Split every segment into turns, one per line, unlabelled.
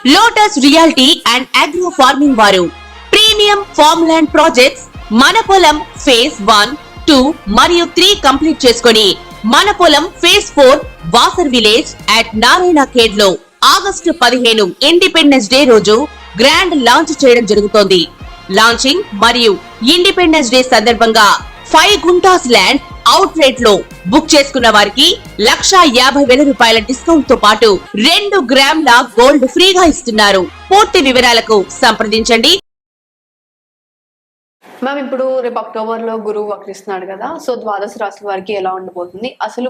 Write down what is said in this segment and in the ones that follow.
Lotus reality and agro farming వారు premium farm land projects మన పొలం ఫేజ్ 1, 2 మరియు 3 కంప్లీట్ చేసుకొని మన పొలం phase 4 Wasar village at Narayana Khed లో ఆగస్టు 15 ఇండిపెండెన్స్ డే రోజు గ్రాండ్ లాంచ్ చేయడం జరుగుతోంది. లాంచింగ్ మరియు ఇండిపెండెన్స్ డే సందర్భంగా 5 గుంటాస్ ల్యాండ్ అవుట్ రేట్ లో బుక్ చేసుకున్న వారికి 1,50,000 రూపాయల డిస్కౌంట్ తో పాటు 2 గ్రాముల గోల్డ్ ఫ్రీగా ఇస్తున్నారు. పూర్తి వివరాలకు సంప్రదించండి.
మ్యామ్, ఇప్పుడు రేపు అక్టోబర్ లో గురువు వక్రిస్తున్నాడు కదా, సో ద్వాదశ రాశుల వారికి ఎలా ఉండబోతుంది? అసలు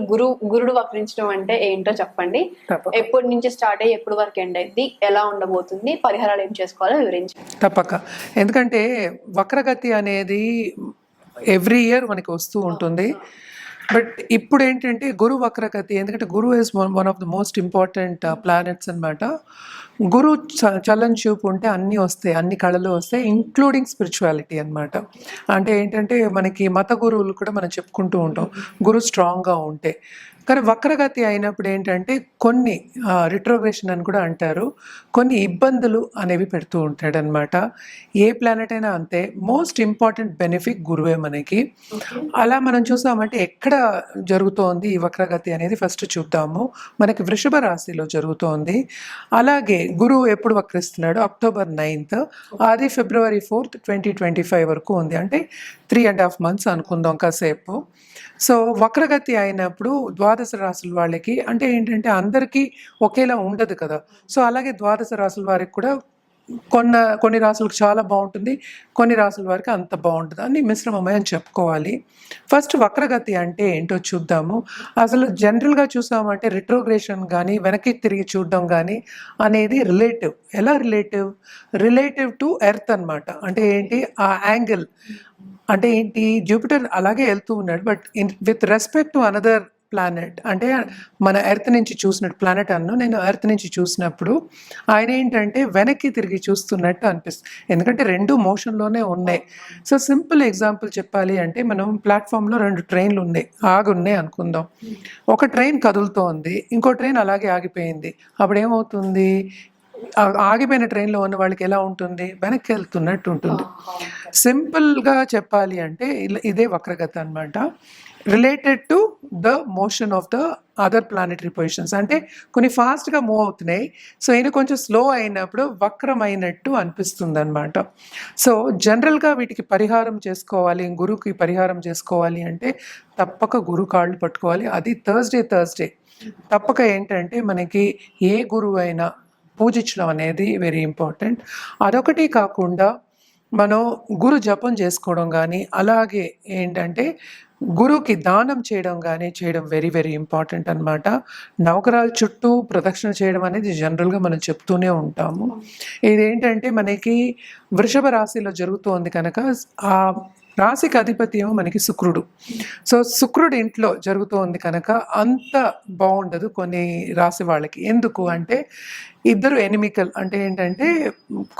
గురుడు వక్రించడం అంటే ఏంటో చెప్పండి. ఎప్పటి నుంచి స్టార్ట్ అయ్యి ఎప్పటి వరకు ఎండ్ అయింది, ఎలా ఉండబోతుంది, పరిహారాలు ఏం చేసుకోవాలో వివరించండి.
తప్పక. ఎందుకంటే వక్రగతి అనేది ఎవ్రీ ఇయర్ మనకి వస్తూ ఉంటుంది. బట్ ఇప్పుడు ఏంటంటే గురు వక్రగతి, ఎందుకంటే Guru is one of the most important planets అనమాట. గురు చలన్ చూపు ఉంటే అన్నీ వస్తాయి, అన్ని కళలు వస్తాయి, ఇంక్లూడింగ్ స్పిరిచువాలిటీ అనమాట. అంటే ఏంటంటే మనకి మత గురువులు కూడా మనం చెప్పుకుంటూ ఉంటాం గురు స్ట్రాంగ్గా ఉంటే. కానీ వక్రగతి అయినప్పుడు ఏంటంటే కొన్ని రిట్రోగ్రేషన్ అని కూడా అంటారు, కొన్ని ఇబ్బందులు అనేవి పెడుతూ ఉంటాడనమాట. ఏ ప్లానెట్ అయినా అంతే. మోస్ట్ ఇంపార్టెంట్ బెనిఫిట్ గురువే మనకి. అలా మనం చూసామంటే ఎక్కడ జరుగుతోంది ఈ వక్రగతి అనేది ఫస్ట్ చూద్దాము. మనకి వృషభ రాశిలో జరుగుతోంది. అలాగే గురువు ఎప్పుడు వక్రిస్తున్నాడు? అక్టోబర్ 9th, అది ఫిబ్రవరి 4th, 2025 వరకు ఉంది. అంటే 3.5 months అనుకుందాం కాసేపు. సో వక్రగతి అయినప్పుడు ద్వాదశ రాశుల వాళ్ళకి అంటే ఏంటంటే అందరికీ ఒకేలా ఉండదు కదా. సో అలాగే ద్వాదశ రాశుల వారికి కూడా కొన్ని రాశులకు చాలా బాగుంటుంది, కొన్ని రాశుల వారికి అంత బాగుంటుంది అని మిశ్రమమే అని చెప్పుకోవాలి. ఫస్ట్ వక్రగతి అంటే ఏంటో చూద్దాము. అసలు జనరల్గా చూసామంటే రిట్రోగ్రేషన్ కానీ వెనక్కి తిరిగి చూడడం కానీ అనేది రిలేటివ్. ఎలా రిలేటివ్ టు ఎర్త్ అనమాట. అంటే ఏంటి ఆ యాంగిల్ అంటే ఏంటి, జూపిటర్ అలాగే వెళ్తూ ఉన్నాడు, but with respect to another planet. అంటే మన ఎర్త్ నుంచి చూసినట్టు ప్లానెట్ నేను ఎర్త్ నుంచి చూసినప్పుడు ఆయన ఏంటంటే వెనక్కి తిరిగి చూస్తున్నట్టు అనిపిస్తుంది, ఎందుకంటే రెండు మోషన్లోనే ఉన్నాయి. సో సింపుల్ ఎగ్జాంపుల్ చెప్పాలి అంటే మనం ప్లాట్ఫామ్లో 2 ట్రైన్లు ఆగున్నాయి అనుకుందాం. ఒక ట్రైన్ కదులుతోంది, ఇంకో ట్రైన్ అలాగే ఆగిపోయింది. అప్పుడు ఏమవుతుంది? ఆగిపోయిన ట్రైన్లో ఉన్న వాళ్ళకి ఎలా ఉంటుంది? వెనక్కి వెళ్తున్నట్టు ఉంటుంది. సింపుల్గా చెప్పాలి అంటే ఇదే వక్రగతి అనమాట, related to the motion of the other planetary positions. అంటే కొన్ని ఫాస్ట్గా మూవ్ అవుతున్నాయి, సో ఈయన కొంచెం స్లో అయినప్పుడు వక్రమైనట్టు అనిపిస్తుంది అనమాట. సో జనరల్గా వీటికి పరిహారం చేసుకోవాలి, గురువుకి పరిహారం చేసుకోవాలి అంటే తప్పక గురు కాళ్ళు పట్టుకోవాలి. అది థర్స్డే తప్పక. ఏంటంటే మనకి ఏ గురువు అయినా పూజించడం అనేది వెరీ ఇంపార్టెంట్. అదొకటి కాకుండా మనం గురు జపం చేసుకోవడం కానీ, అలాగే ఏంటంటే గురువుకి దానం చేయడం కానీ చేయడం వెరీ వెరీ ఇంపార్టెంట్ అనమాట. నవగ్రహాల చుట్టూ ప్రదక్షిణ చేయడం అనేది జనరల్గా మనం చెప్తూనే ఉంటాము. ఇదేంటంటే మనకి వృషభ రాశిలో జరుగుతోంది కనుక ఆ రాశికి అధిపతి ఏమో మనకి శుక్రుడు. సో శుక్రుడు ఇంట్లో జరుగుతోంది కనుక అంత బాగుండదు కొన్ని రాశి వాళ్ళకి. ఎందుకు అంటే ఇద్దరు ఎనిమికల్, అంటే ఏంటంటే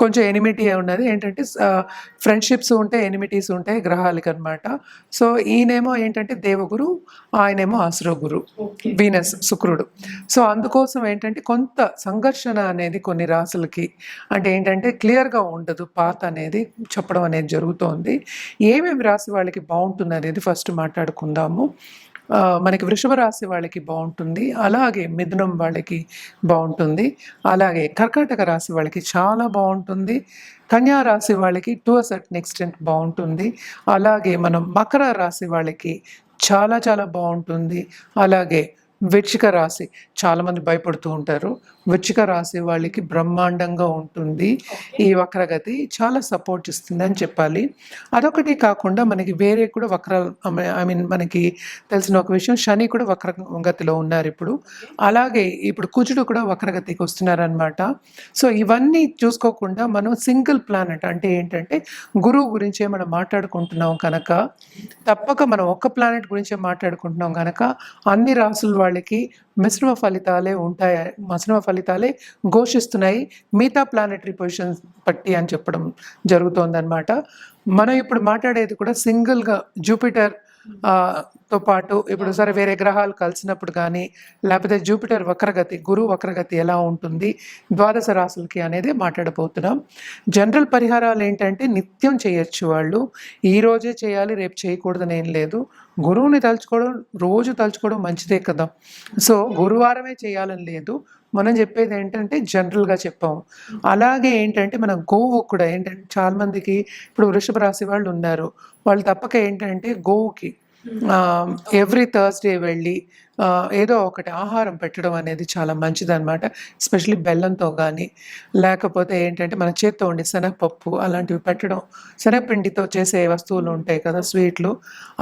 కొంచెం ఎనిమిటీ ఉన్నది. ఏంటంటే ఫ్రెండ్షిప్స్ ఉంటాయి, ఎనిమిటీస్ ఉంటాయి గ్రహాలకి అనమాట. సో ఈయనేమో ఏంటంటే దేవగురు, ఆయనేమో ఆశ్రవ గురు, వీనస్ శుక్రుడు. సో అందుకోసం ఏంటంటే కొంత సంఘర్షణ అనేది కొన్ని రాశులకి అంటే ఏంటంటే క్లియర్గా ఉండదు, పాత్ అనేది చెప్పడం అనేది జరుగుతోంది. ఏమేమి రాశి వాళ్ళకి బాగుంటుంది అనేది ఫస్ట్ మాట్లాడుకుందాము. మనకి వృషభ రాశి వాళ్ళకి బాగుంటుంది, అలాగే మిథునం వాళ్ళకి బాగుంటుంది, అలాగే కర్కాటక రాశి వాళ్ళకి చాలా బాగుంటుంది, కన్యా రాశి వాళ్ళకి టు అ సర్టన్ ఎక్స్టెంట్ బాగుంటుంది, అలాగే మనం మకర రాశి వాళ్ళకి చాలా చాలా బాగుంటుంది, అలాగే వృశ్చిక రాశి చాలామంది భయపడుతూ ఉంటారు, వృశ్చిక రాశి వాళ్ళకి బ్రహ్మాండంగా ఉంటుంది. ఈ వక్రగతి చాలా సపోర్ట్ ఇస్తుంది అని చెప్పాలి. అదొకటి కాకుండా మనకి వేరే కూడా మనకి తెలిసిన ఒక విషయం, శని కూడా వక్రగతిలో ఉన్నారు ఇప్పుడు. అలాగే ఇప్పుడు కుజుడు కూడా వక్రగతికి వస్తున్నారనమాట. సో ఇవన్నీ చూసుకోకుండా మనం సింగిల్ ప్లానెట్ అంటే ఏంటంటే గురువు గురించే మనం మాట్లాడుకుంటున్నాం కనుక, తప్పక మనం ఒక్క ప్లానెట్ గురించే మాట్లాడుకుంటున్నాం కనుక అన్ని రాసుల వాళ్ళకి మిశ్రమ ఫలితాలే ఘోషిస్తున్నాయి మిగతా ప్లానెటరీ పొజిషన్స్ బట్టి అని చెప్పడం జరుగుతోందన్నమాట. మనం ఇప్పుడు మాట్లాడేది కూడా సింగిల్గా జూపిటర్ తో పాటు ఇప్పుడు సరే వేరే గ్రహాలు కలిసినప్పుడు కానీ, లేకపోతే జూపిటర్ వక్రగతి, గురు వక్రగతి ఎలా ఉంటుంది ద్వాదశ రాశులకి అనేది మాట్లాడబోతున్నాం. జనరల్ పరిహారాలు ఏంటంటే నిత్యం చేయొచ్చు వాళ్ళు, ఈ రోజే చేయాలి రేపు చేయకూడదని ఏం లేదు. గురువుని తలుచుకోవడం రోజు తలుచుకోవడం మంచిదే కదా. సో గురువారమే చేయాలని లేదు, మనం చెప్పేది ఏంటంటే జనరల్గా చెప్పాము. అలాగే ఏంటంటే మనం గోవు కూడా ఏంటంటే చాలామందికి ఇప్పుడు వృషభ రాశి వాళ్ళు ఉన్నారు, వాళ్ళు తప్పక ఏంటంటే గోవుకి ఎవ్రీ థర్స్డే వెళ్ళి ఏదో ఒకటి ఆహారం పెట్టడం అనేది చాలా మంచిదన్నమాట. ఎస్పెషలీ బెల్లంతో కానీ, లేకపోతే ఏంటంటే మన చేత్తో ఉండి శనగపప్పు అలాంటివి పెట్టడం, శనగపిండితో చేసే వస్తువులు ఉంటాయి కదా స్వీట్లు,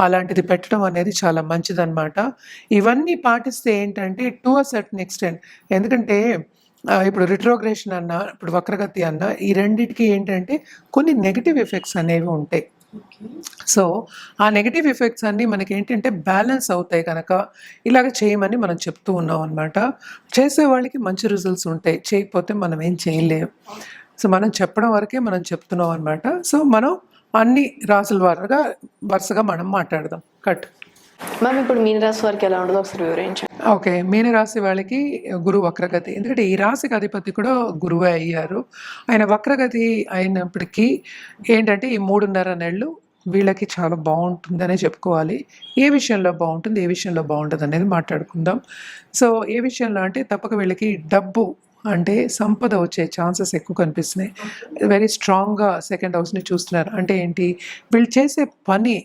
అలాంటిది పెట్టడం అనేది చాలా మంచిదన్నమాట. ఇవన్నీ పాటిస్తే ఏంటంటే టు అ సర్టన్ ఎక్స్టెంట్, ఎందుకంటే ఇప్పుడు రిట్రోగ్రేషన్ అన్న ఇప్పుడు వక్రగతి అన్న ఈ రెండింటికి ఏంటంటే కొన్ని నెగిటివ్ ఎఫెక్ట్స్ అనేవి ఉంటాయి. సో ఆ నెగిటివ్ ఎఫెక్ట్స్ అన్నీ మనకి ఏంటంటే బ్యాలెన్స్ అవుతాయి కనుక ఇలాగ చేయమని మనం చెప్తూ ఉన్నాం అనమాట. చేసే వాళ్ళకి మంచి రిజల్ట్స్ ఉంటాయి, చేయకపోతే మనం ఏం చేయలేము. సో మనం చెప్పడం వరకే మనం చెప్తున్నాం అనమాట. సో మనం అన్ని రాసుల వరుసగా మనం మాట్లాడదాం. కట్
మ్యామ్, ఇప్పుడు మీనరాశి వారికి ఎలా ఉండదో ఒకసారి వివరించండి.
ఓకే, మీనరాశి వాళ్ళకి గురు వక్రగతి, ఎందుకంటే ఈ రాశికి అధిపతి కూడా గురువే అయ్యారు. ఆయన వక్రగతి అయినప్పటికీ ఏంటంటే ఈ 3.5 నెలలు వీళ్ళకి చాలా బాగుంటుందనే చెప్పుకోవాలి. ఏ విషయంలో బాగుంటుంది, ఏ విషయంలో బాగుంటుంది అనేది మాట్లాడుకుందాం. సో ఏ విషయంలో అంటే తప్పక వీళ్ళకి డబ్బు అంటే సంపద వచ్చే ఛాన్సెస్ ఎక్కువ కనిపిస్తున్నాయి. వెరీ స్ట్రాంగ్గా సెకండ్ హౌస్ని చూస్తున్నారు. అంటే ఏంటి, వీళ్ళు చేసే పని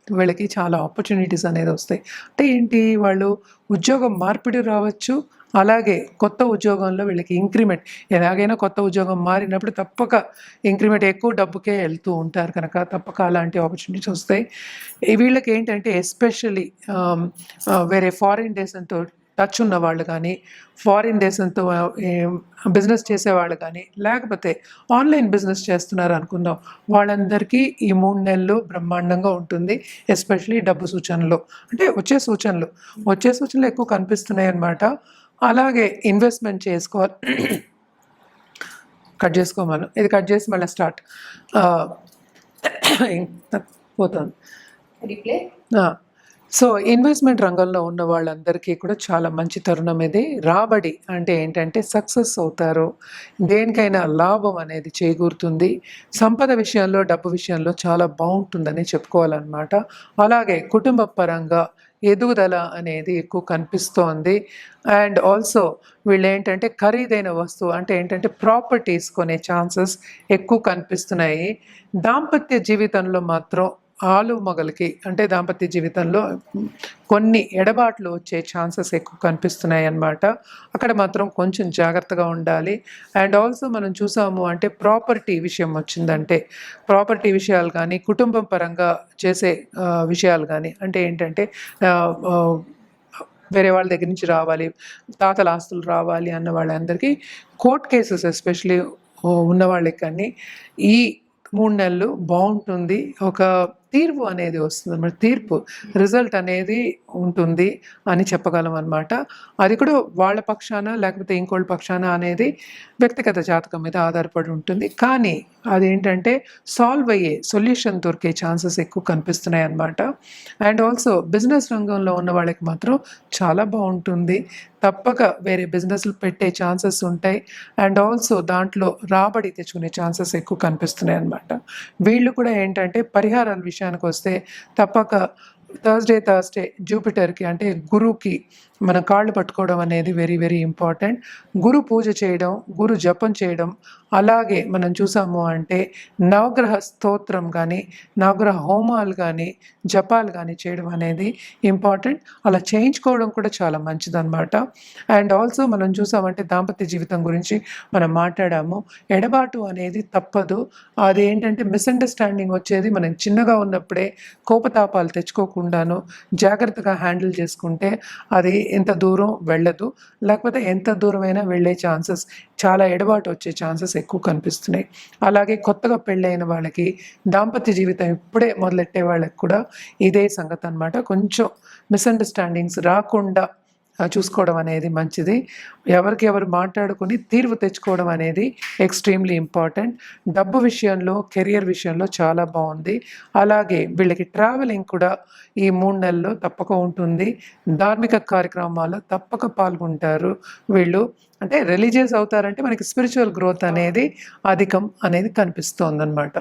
వీళ్ళకి చాలా ఆపర్చునిటీస్ అనేది వస్తాయి. అంటే ఏంటి, వాళ్ళు ఉద్యోగం మార్పిడి రావచ్చు, అలాగే కొత్త ఉద్యోగంలో వీళ్ళకి ఇంక్రిమెంట్, ఎలాగైనా కొత్త ఉద్యోగం మారినప్పుడు తప్పక ఇంక్రిమెంట్ ఎక్కువ డబ్బుకే వెళ్తూ ఉంటారు కనుక తప్పక అలాంటి ఆపర్చునిటీస్ వస్తాయి. వీళ్ళకి ఏంటంటే ఎస్పెషల్లీ వేరే ఫారిన్ దేశంతో టచ్ ఉన్న వాళ్ళు కానీ, ఫారిన్ దేశంతో బిజినెస్ చేసేవాళ్ళు కానీ, లేకపోతే ఆన్లైన్ బిజినెస్ చేస్తున్నారు అనుకుందాం, వాళ్ళందరికీ ఈ 3 నెలలు బ్రహ్మాండంగా ఉంటుంది. ఎస్పెషలీ డబ్బు సూచనలు, అంటే వచ్చే సూచనలు ఎక్కువ కనిపిస్తున్నాయి అన్నమాట. అలాగే ఇన్వెస్ట్మెంట్ చేసుకోవాలి. కట్ చేసుకోమను, ఇది కట్ చేసి మళ్ళీ స్టార్ట్ పోతుంది. సో ఇన్వెస్ట్మెంట్ రంగంలో ఉన్న వాళ్ళందరికీ కూడా చాలా మంచి తరుణం ఇది. రాబడి అంటే ఏంటంటే సక్సెస్ అవుతారు, దేనికైనా లాభం అనేది చేకూరుతుంది. సంపద విషయంలో, డబ్బు విషయంలో చాలా బాగుంటుందని చెప్పుకోవాలన్నమాట. అలాగే కుటుంబ పరంగా ఎదుగుదల అనేది ఎక్కువ కనిపిస్తోంది. అండ్ ఆల్సో వీళ్ళు ఏంటంటే ఖరీదైన వస్తువు అంటే ఏంటంటే ప్రాపర్టీస్ కొనే ఛాన్సెస్ ఎక్కువ కనిపిస్తున్నాయి. దాంపత్య జీవితంలో మాత్రం మొగలకి అంటే దాంపత్య జీవితంలో కొన్ని ఎడబాట్లు వచ్చే ఛాన్సెస్ ఎక్కువ కనిపిస్తున్నాయి అన్నమాట. అక్కడ మాత్రం కొంచెం జాగ్రత్తగా ఉండాలి. అండ్ ఆల్సో మనం చూసాము అంటే ప్రాపర్టీ విషయం వచ్చిందంటే, ప్రాపర్టీ విషయాలు కానీ, కుటుంబం పరంగా చేసే విషయాలు కానీ, అంటే ఏంటంటే వేరే వాళ్ళ దగ్గర నుంచి రావాలి, తాతల ఆస్తులు రావాలి అన్న వాళ్ళందరికీ కోర్ట్ కేసెస్ ఎస్పెషలీ ఉన్న వాళ్ళకి కానీ ఈ 3 నెలలు బాగుంటుంది. ఒక తీర్పు అనేది వస్తుంది అన్నమాట, తీర్పు రిజల్ట్ అనేది ఉంటుంది అని చెప్పగలం అనమాట. అది కూడా వాళ్ళ పక్షాన లేకపోతే ఇంకోళ్ళ పక్షాన అనేది వ్యక్తిగత జాతకం మీద ఆధారపడి ఉంటుంది. కానీ అదేంటంటే సాల్వ్ అయ్యే సొల్యూషన్ దొరికే ఛాన్సెస్ ఎక్కువ కనిపిస్తున్నాయి అన్నమాట. అండ్ ఆల్సో బిజినెస్ రంగంలో ఉన్న వాళ్ళకి మాత్రం చాలా బాగుంటుంది, తప్పక వేరే బిజినెస్లు పెట్టే ఛాన్సెస్ ఉంటాయి. అండ్ ఆల్సో దాంట్లో రాబడి తెచ్చుకునే ఛాన్సెస్ ఎక్కువ కనిపిస్తున్నాయి అన్నమాట. వీళ్ళు కూడా ఏంటంటే పరిహారాల విషయానికి వస్తే తప్పక థర్స్డే జూపిటర్కి అంటే గురువుకి మన కాళ్ళు పట్టుకోవడం అనేది వెరీ వెరీ ఇంపార్టెంట్. గురు పూజ చేయడం, గురు జపం చేయడం, అలాగే మనం చూసాము అంటే నవగ్రహ స్తోత్రం కానీ, నవగ్రహ హోమాలు కానీ, జపాలు కానీ చేయడం అనేది ఇంపార్టెంట్. అలా చేయించుకోవడం కూడా చాలా మంచిదన్నమాట. అండ్ ఆల్సో మనం చూసామంటే దాంపత్య జీవితం గురించి మనం మాట్లాడాము. ఎడబాటు అనేది తప్పదు. అదేంటంటే మిస్అండర్స్టాండింగ్ వచ్చేది మనం చిన్నగా ఉన్నప్పుడే కోపతాపాలు తెచ్చుకోకుండాను జాగ్రత్తగా హ్యాండిల్ చేసుకుంటే అది ఎంత దూరం వెళ్ళదు, లేకపోతే ఎంత దూరమైనా వెళ్ళే ఛాన్సెస్, చాలా ఎడబాటు వచ్చే ఛాన్సెస్ ఎక్కువ కనిపిస్తున్నాయి. అలాగే కొత్తగా పెళ్ళైన వాళ్ళకి, దాంపత్య జీవితం ఇప్పుడే మొదలెట్టే వాళ్ళకి కూడా ఇదే సంగతి అన్నమాట. కొంచెం మిస్అండర్స్టాండింగ్స్ రాకుండా చూసుకోవడం అనేది మంచిది. ఎవరికి ఎవరు మాట్లాడుకొని తీర్పు తెచ్చుకోవడం అనేది ఎక్స్ట్రీమ్లీ ఇంపార్టెంట్. డబ్బు విషయంలో, కెరియర్ విషయంలో చాలా బాగుంది. అలాగే వీళ్ళకి ట్రావెలింగ్ కూడా ఈ 3 నెలల్లో తప్పక ఉంటుంది. ధార్మిక కార్యక్రమాల్లో తప్పక పాల్గొంటారు వీళ్ళు. అంటే రిలీజియస్ అవుతారంటే మనకి స్పిరిచువల్ గ్రోత్ అనేది అధికం అనేది కనిపిస్తోందన్నమాట.